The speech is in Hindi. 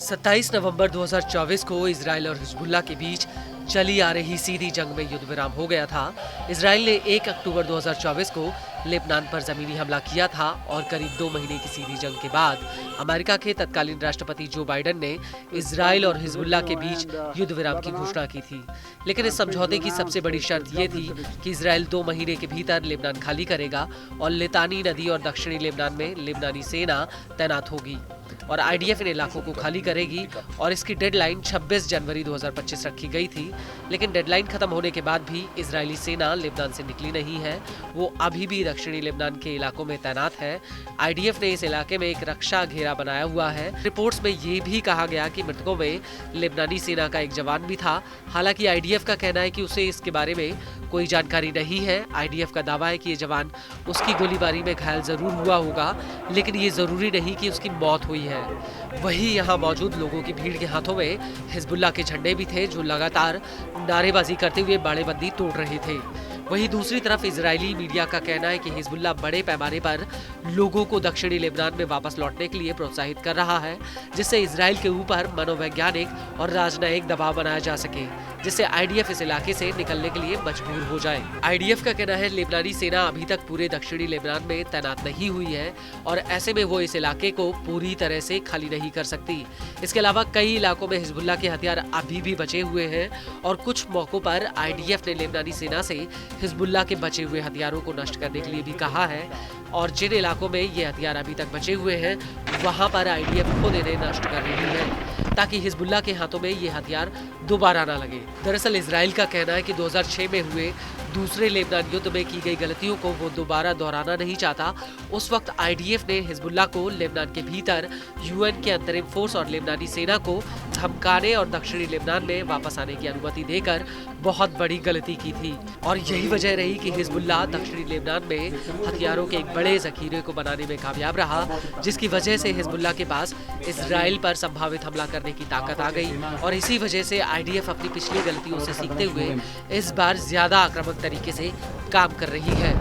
27 नवंबर 2024 को इजराइल और हिजबुल्लाह के बीच चली आ रही सीधी जंग में युद्ध विराम हो गया था। इजराइल ने 1 अक्टूबर 2024 को लेबनान पर जमीनी हमला किया था और करीब 2 महीने की सीधी जंग के बाद अमेरिका के तत्कालीन राष्ट्रपति जो बाइडेन ने इजराइल और हिजबुल्लाह के बीच युद्ध विराम की घोषणा की थी। लेकिन इस समझौते की सबसे बड़ी शर्त ये थी कि इजराइल 2 महीने के भीतर लेबनान खाली करेगा और लितानी नदी और दक्षिणी लेबनान में लेबनानी सेना तैनात होगी और आईडीएफ इन इलाकों को खाली करेगी और इसकी डेडलाइन 26 जनवरी 2025 रखी गई थी। लेकिन डेडलाइन खत्म होने के बाद भी इजरायली सेना लेबनान से निकली नहीं है। वो अभी भी दक्षिणी लेबनान के इलाकों में तैनात है। आईडीएफ ने इस इलाके में एक रक्षा घेरा बनाया हुआ है। रिपोर्ट्स में ये भी कहा गया कि मृतकों में लेबनानी सेना का एक जवान भी था। हालांकि आईडीएफ का कहना है कि उसे इसके बारे में कोई जानकारी नहीं है। आईडीएफ का दावा है कि ये जवान उसकी गोलीबारी में घायल जरूर हुआ होगा, लेकिन ये जरूरी नहीं कि उसकी मौत हुई है। वहीं यहाँ मौजूद लोगों की भीड़ के हाथों में हिजबुल्लाह के झंडे भी थे, जो लगातार नारेबाजी करते हुए बाड़ेबंदी तोड़ रहे थे। वहीं दूसरी तरफ इजरायली मीडिया का कहना है कि हिजबुल्लाह बड़े पैमाने पर लोगों को दक्षिणी लेबनान में वापस लौटने के लिए प्रोत्साहित कर रहा है, जिससे इजराइल के ऊपर मनोवैज्ञानिक और राजनयिक दबाव बनाया जा सके, जिससे आईडीएफ इस इलाके से निकलने के लिए मजबूर हो जाए। आईडीएफ का कहना है लेबनानी सेना अभी तक पूरे दक्षिणी लेबनान में तैनात नहीं हुई है और ऐसे में वो इस इलाके को पूरी तरह से खाली नहीं कर सकती। इसके अलावा कई इलाकों में हिजबुल्लाह के हथियार अभी भी बचे हुए हैं और कुछ मौकों पर आईडीएफ ने लेबनानी सेना से हिजबुल्लाह के बचे हुए हथियारों को नष्ट करने के लिए भी कहा है और जिन इलाकों में ये हथियार अभी तक बचे हुए हैं वहां पर आईडीएफ खुद इन्हें नष्ट कर रही है ताकि हिजबुल्लाह के हाथों में ये हथियार दोबारा ना लगे। दरअसल इजराइल का कहना है कि 2006 में हुए दूसरे लेबनान युद्ध में की गई गलतियों को वो दोबारा दोहराना नहीं चाहता। उस वक्त आईडीएफ ने हिजबुल्लाह को लेबनान के भीतर यूएन के अंतरिम फोर्स और लेबनानी सेना को धमकाने और दक्षिणी लेबनान में वापस आने की अनुमति देकर बहुत बड़ी गलती की थी और यही वजह रही कि हिजबुल्लाह दक्षिणी लेबनान में हथियारों के एक बड़े जखीरे को बनाने में कामयाब रहा, जिसकी वजह से हिजबुल्लाह के पास इजराइल पर संभावित हमला करने की ताकत आ गई और इसी वजह से आईडीएफ अपनी पिछली गलतियों से सीखते हुए इस बार ज्यादा आक्रामक तरीके से काम कर रही है।